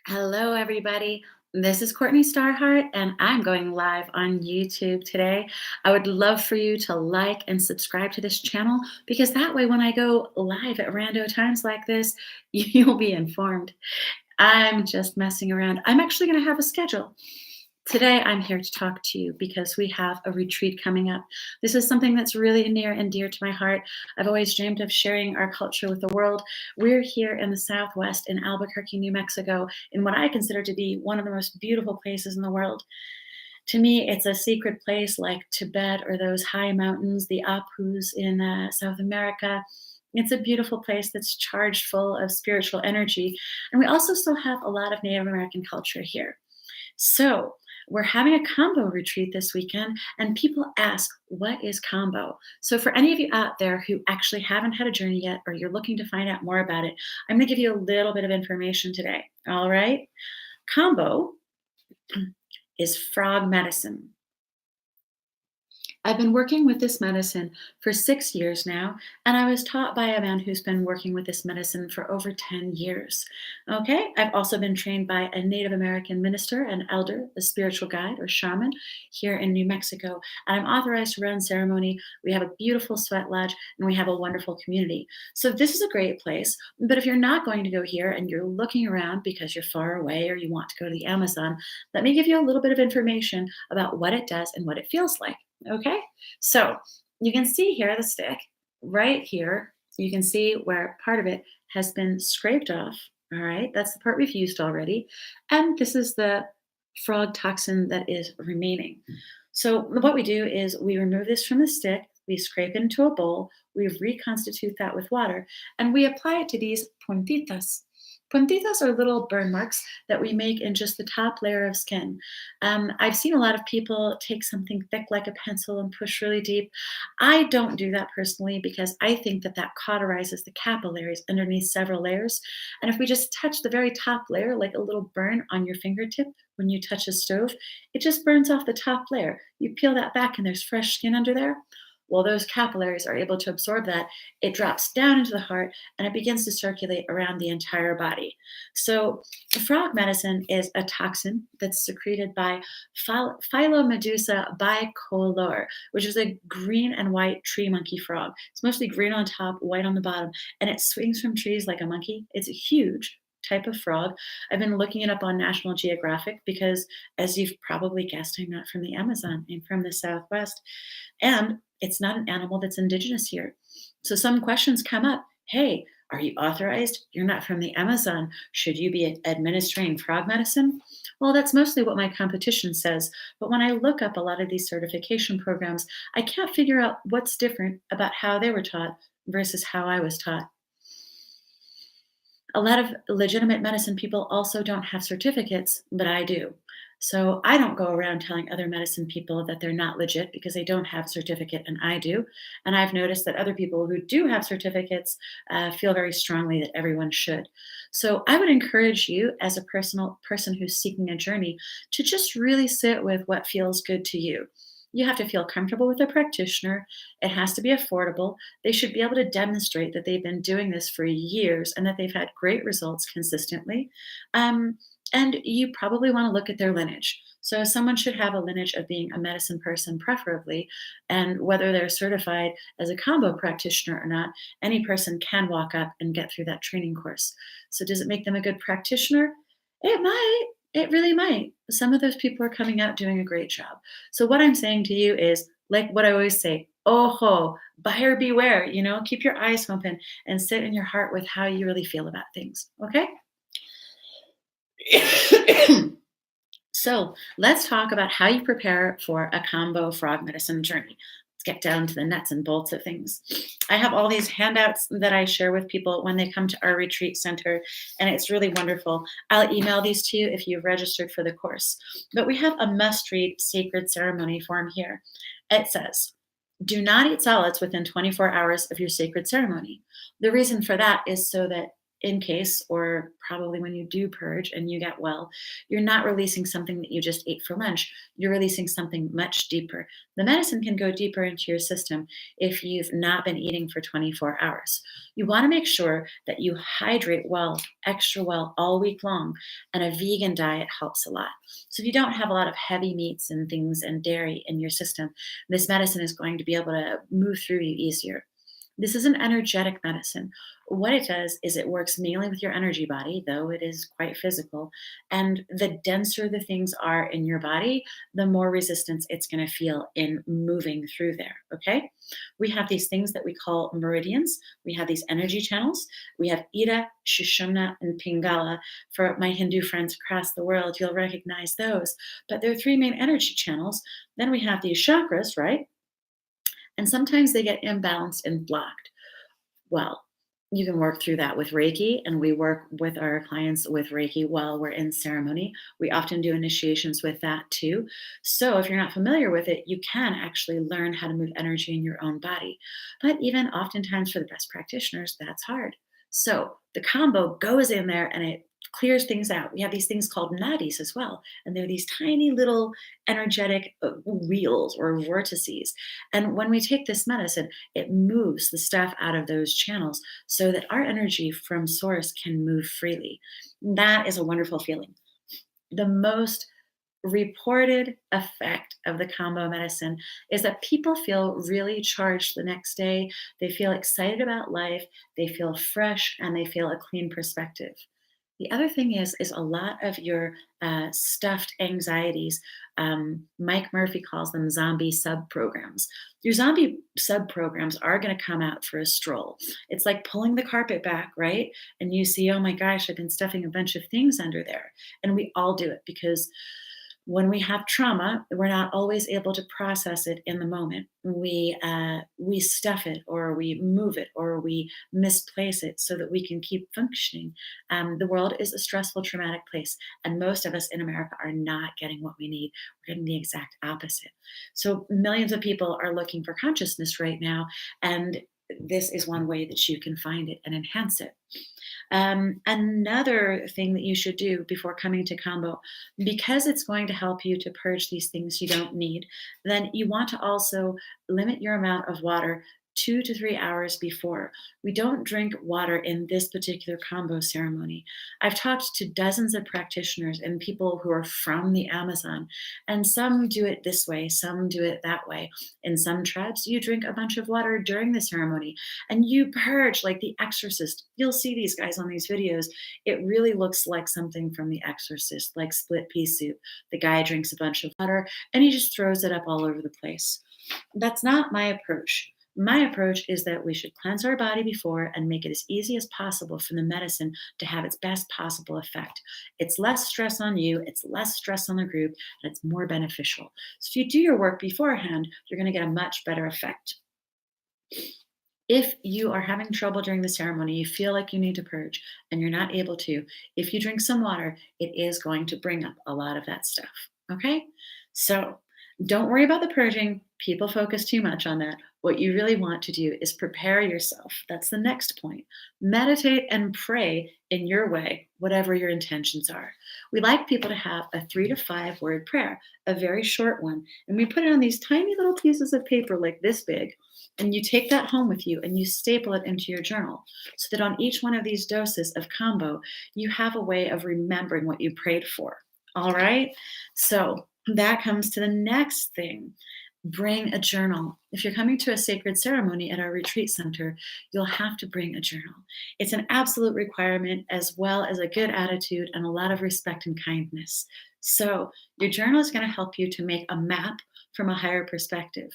Hello, everybody. This is Courtney Starhart, and I'm going live on YouTube today. I would love for you to like and subscribe to this channel because that way, when I go live at rando times like this, you'll be informed. I'm just messing around. I'm actually going to have a schedule. Today, I'm here to talk to you because we have a retreat coming up. This is something that's really near and dear to my heart. I've always dreamed of sharing our culture with the world. We're here in the Southwest in Albuquerque, New Mexico, in what I consider to be one of the most beautiful places in the world. To me, it's a secret place like Tibet or those high mountains, the Apus in South America. It's a beautiful place that's charged full of spiritual energy. And we also still have a lot of Native American culture here. So, we're having a Kambo retreat this weekend, and people ask, what is Kambo? So, for any of you out there who actually haven't had a journey yet, or you're looking to find out more about it, I'm going to give you a little bit of information today. All right. Kambo is frog medicine. I've been working with this medicine for 6 years now, and I was taught by a man who's been working with this medicine for over 10 years. Okay, I've also been trained by a Native American minister, an elder, a spiritual guide, or shaman here in New Mexico, and I'm authorized to run ceremony. We have a beautiful sweat lodge, and we have a wonderful community. So, this is a great place, but if you're not going to go here and you're looking around because you're far away or you want to go to the Amazon, let me give you a little bit of information about what it does and what it feels like. Okay, so you can see here the stick right here. You can see where part of it has been scraped off. All right, that's the part we've used already. And this is the frog toxin that is remaining. So, what we do is we remove this from the stick, we scrape it into a bowl, we reconstitute that with water, and we apply it to these puntitas. Puntitas are little burn marks that we make in just the top layer of skin. I've seen a lot of people take something thick like a pencil and push really deep. I don't do that personally because I think that that cauterizes the capillaries underneath several layers. And if we just touch the very top layer, like a little burn on your fingertip when you touch a stove, it just burns off the top layer. You peel that back and there's fresh skin under there. Well, those capillaries are able to absorb that. It drops down into the heart and it begins to circulate around the entire body. So, frog medicine is a toxin that's secreted by Phylomedusa bicolor, which is a green and white tree monkey frog. It's mostly green on top, white on the bottom, and it swings from trees like a monkey. It's a huge type of frog. I've been looking it up on National Geographic because, as you've probably guessed, I'm not from the Amazon, I'm from the Southwest. And it's not an animal that's indigenous here. So some questions come up. Hey, are you authorized? You're not from the Amazon. Should you be administering frog medicine? Well, that's mostly what my competition says. But when I look up a lot of these certification programs, I can't figure out what's different about how they were taught versus how I was taught. A lot of legitimate medicine people also don't have certificates, but I do. So I don't go around telling other medicine people that they're not legit because they don't have a certificate, and I do. And I've noticed that other people who do have certificates feel very strongly that everyone should. So I would encourage you, as a personal person who's seeking a journey, to just really sit with what feels good to you. You have to feel comfortable with a practitioner. It has to be affordable. They should be able to demonstrate that they've been doing this for years and that they've had great results consistently. And you probably want to look at their lineage. So, someone should have a lineage of being a medicine person, preferably, and whether they're certified as a combo practitioner or not, any person can walk up and get through that training course. So, does it make them a good practitioner? It might. It really might. Some of those people are coming out doing a great job. So, what I'm saying to you is like what I always say, oh, buyer beware, keep your eyes open and sit in your heart with how you really feel about things. Okay. So let's talk about how you prepare for a combo frog medicine journey. Let's get down to the nuts and bolts of things. I have all these handouts that I share with people when they come to our retreat center, and it's really wonderful. I'll email these to you if you've registered for the course. But we have a must read sacred ceremony form here. It says, do not eat solids within 24 hours of your sacred ceremony. The reason for that is so that in case, or probably when you do purge and you get well, you're not releasing something that you just ate for lunch. You're releasing something much deeper. The medicine can go deeper into your system if you've not been eating for 24 hours. You want to make sure that you hydrate well, extra well, all week long, and a vegan diet helps a lot. So if you don't have a lot of heavy meats and things and dairy in your system, this medicine is going to be able to move through you easier. This is an energetic medicine. What it does is it works mainly with your energy body, though it is quite physical. And the denser the things are in your body, the more resistance it's going to feel in moving through there. Okay. We have these things that we call meridians. We have these energy channels. We have Ida, Shushumna, and Pingala. For my Hindu friends across the world, you'll recognize those. But there are three main energy channels. Then we have these chakras, right? And sometimes they get imbalanced and blocked. Well, you can work through that with Reiki, and we work with our clients with Reiki while we're in ceremony. We often do initiations with that too. So, if you're not familiar with it, you can actually learn how to move energy in your own body. But even oftentimes for the best practitioners, that's hard. So, the combo goes in there and it clears things out. We have these things called nadis as well, and they're these tiny little energetic wheels or vortices. And when we take this medicine, it moves the stuff out of those channels so that our energy from source can move freely. That is a wonderful feeling. The most reported effect of the combo medicine is that people feel really charged the next day. They feel excited about life, they feel fresh, and they feel a clean perspective. The other thing is a lot of your stuffed anxieties. Mike Murphy calls them zombie sub programs. Your zombie sub programs are going to come out for a stroll. It's like pulling the carpet back, right? And you see, oh my gosh, I've been stuffing a bunch of things under there. And we all do it because when we have trauma, we're not always able to process it in the moment. We stuff it, or we move it, or we misplace it so that we can keep functioning. The world is a stressful, traumatic place, and most of us in America are not getting what we need. We're getting the exact opposite. So millions of people are looking for consciousness right now, and this is one way that you can find it and enhance it. Another thing that you should do before coming to Kambo, because it's going to help you to purge these things you don't need, then you want to also limit your amount of water 2 to 3 hours before. We don't drink water in this particular Kambo ceremony. I've talked to dozens of practitioners and people who are from the Amazon, and some do it this way, some do it that way. In some tribes, you drink a bunch of water during the ceremony and you purge like the exorcist. You'll see these guys on these videos. It really looks like something from the exorcist, like split pea soup. The guy drinks a bunch of water and he just throws it up all over the place. That's not my approach. My approach is that we should cleanse our body before and make it as easy as possible for the medicine to have its best possible effect. It's less stress on you, it's less stress on the group, and it's more beneficial. So if you do your work beforehand, you're going to get a much better effect. If you are having trouble during the ceremony, you feel like you need to purge and you're not able to, if you drink some water, it is going to bring up a lot of that stuff. Okay? So don't worry about the purging. People focus too much on that. What you really want to do is prepare yourself. That's the next point. Meditate and pray in your way, whatever your intentions are. We like people to have a 3 to 5 word prayer, a very short one. And we put it on these tiny little pieces of paper like this big. And you take that home with you and you staple it into your journal so that on each one of these doses of Kambo, you have a way of remembering what you prayed for. All right? So that comes to the next thing. Bring a journal. If you're coming to a sacred ceremony at our retreat center, you'll have to bring a journal. It's an absolute requirement, as well as a good attitude and a lot of respect and kindness. So your journal is going to help you to make a map from a higher perspective.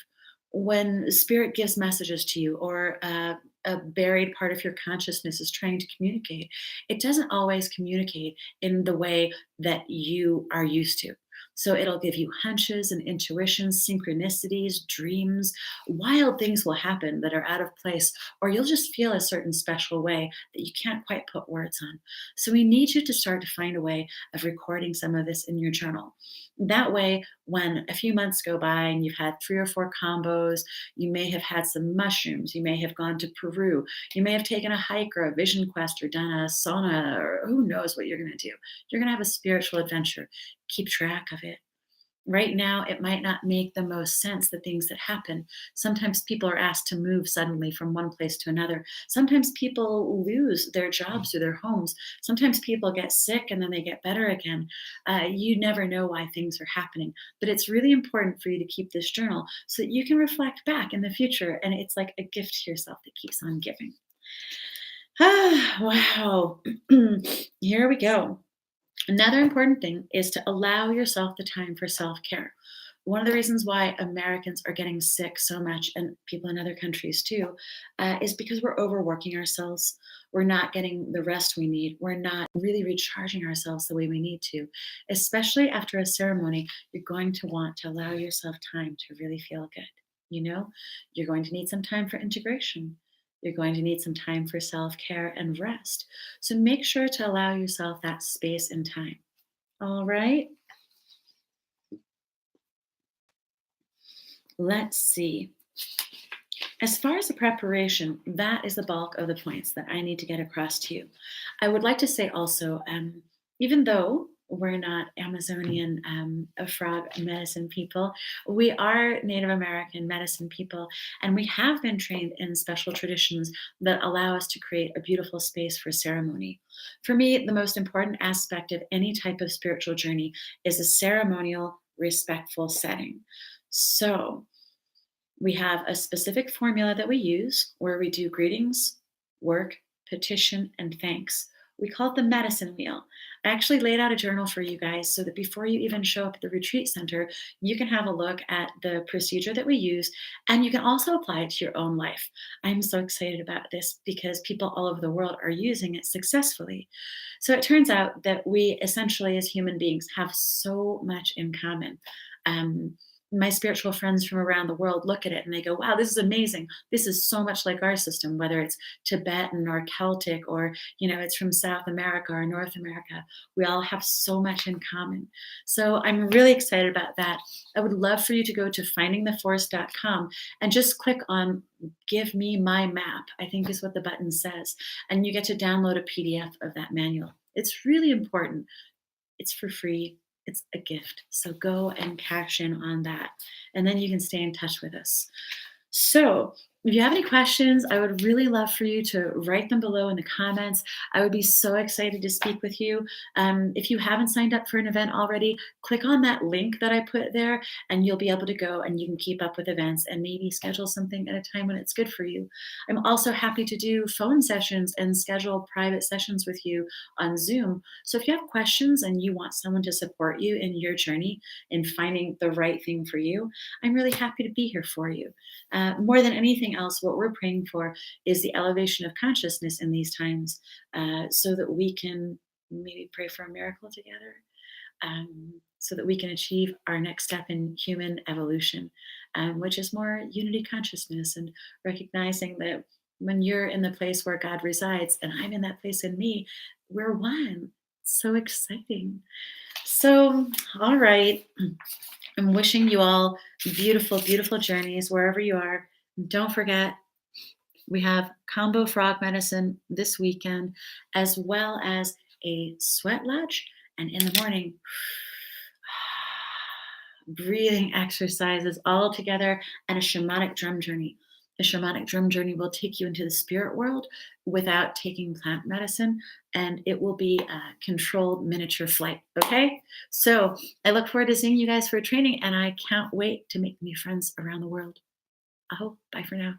When spirit gives messages to you, or a buried part of your consciousness is trying to communicate, it doesn't always communicate in the way that you are used to. So it'll give you hunches and intuitions, synchronicities, dreams. Wild things will happen that are out of place, or you'll just feel a certain special way that you can't quite put words on. So we need you to start to find a way of recording some of this in your journal. That way, when a few months go by and you've had 3 or 4 combos, you may have had some mushrooms, you may have gone to Peru, you may have taken a hike or a vision quest or done a sauna, or who knows what you're going to do. You're going to have a spiritual adventure. Keep track of it. Right now, it might not make the most sense, the things that happen. Sometimes people are asked to move suddenly from one place to another. Sometimes people lose their jobs or their homes. Sometimes people get sick and then they get better again. You never know why things are happening. But it's really important for you to keep this journal so that you can reflect back in the future. And it's like a gift to yourself that keeps on giving. Ah, wow. Here we go. Another important thing is to allow yourself the time for self care. One of the reasons why Americans are getting sick so much, and people in other countries too, is because we're overworking ourselves. We're not getting the rest we need. We're not really recharging ourselves the way we need to. Especially after a ceremony, you're going to want to allow yourself time to really feel good. You know, you're going to need some time for integration. You're going to need some time for self care and rest. So make sure to allow yourself that space and time. All right. Let's see. As far as the preparation, that is the bulk of the points that I need to get across to you. I would like to say also, even though we're not Amazonian frog medicine people, we are Native American medicine people, and we have been trained in special traditions that allow us to create a beautiful space for ceremony. For me, the most important aspect of any type of spiritual journey is a ceremonial, respectful setting. So, we have a specific formula that we use where we do greetings, work, petition, and thanks. We call it the medicine wheel. I actually laid out a journal for you guys so that before you even show up at the retreat center, you can have a look at the procedure that we use and you can also apply it to your own life. I'm so excited about this because people all over the world are using it successfully. So it turns out that we essentially, as human beings, have so much in common. Um, my spiritual friends from around the world look at it and they go, wow, this is amazing. This is so much like our system, whether it's Tibetan or Celtic or, it's from South America or North America. We all have so much in common. So I'm really excited about that. I would love for you to go to findingtheforest.com and just click on Give Me My Map, I think is what the button says. And you get to download a PDF of that manual. It's really important. It's for free. It's a gift. So go and cash in on that. And then you can stay in touch with us. So, if you have any questions, I would really love for you to write them below in the comments. I would be so excited to speak with you. If you haven't signed up for an event already, click on that link that I put there, and you'll be able to go and you can keep up with events and maybe schedule something at a time when it's good for you. I'm also happy to do phone sessions and schedule private sessions with you on Zoom. So, if you have questions and you want someone to support you in your journey in finding the right thing for you, I'm really happy to be here for you. More than anything else, what we're praying for is the elevation of consciousness in these times so that we can maybe pray for a miracle together, so that we can achieve our next step in human evolution, which is more unity consciousness and recognizing that when you're in the place where God resides and I'm in that place in me, we're one. So exciting. So, all right. I'm wishing you all beautiful, beautiful journeys wherever you are. Don't forget, we have Kambo Frog Medicine this weekend, as well as a sweat lodge. And in the morning, breathing exercises all together and a shamanic drum journey. The shamanic drum journey will take you into the spirit world without taking plant medicine, and it will be a controlled miniature flight. Okay? So I look forward to seeing you guys for training, and I can't wait to make new friends around the world. I hope. Bye for now.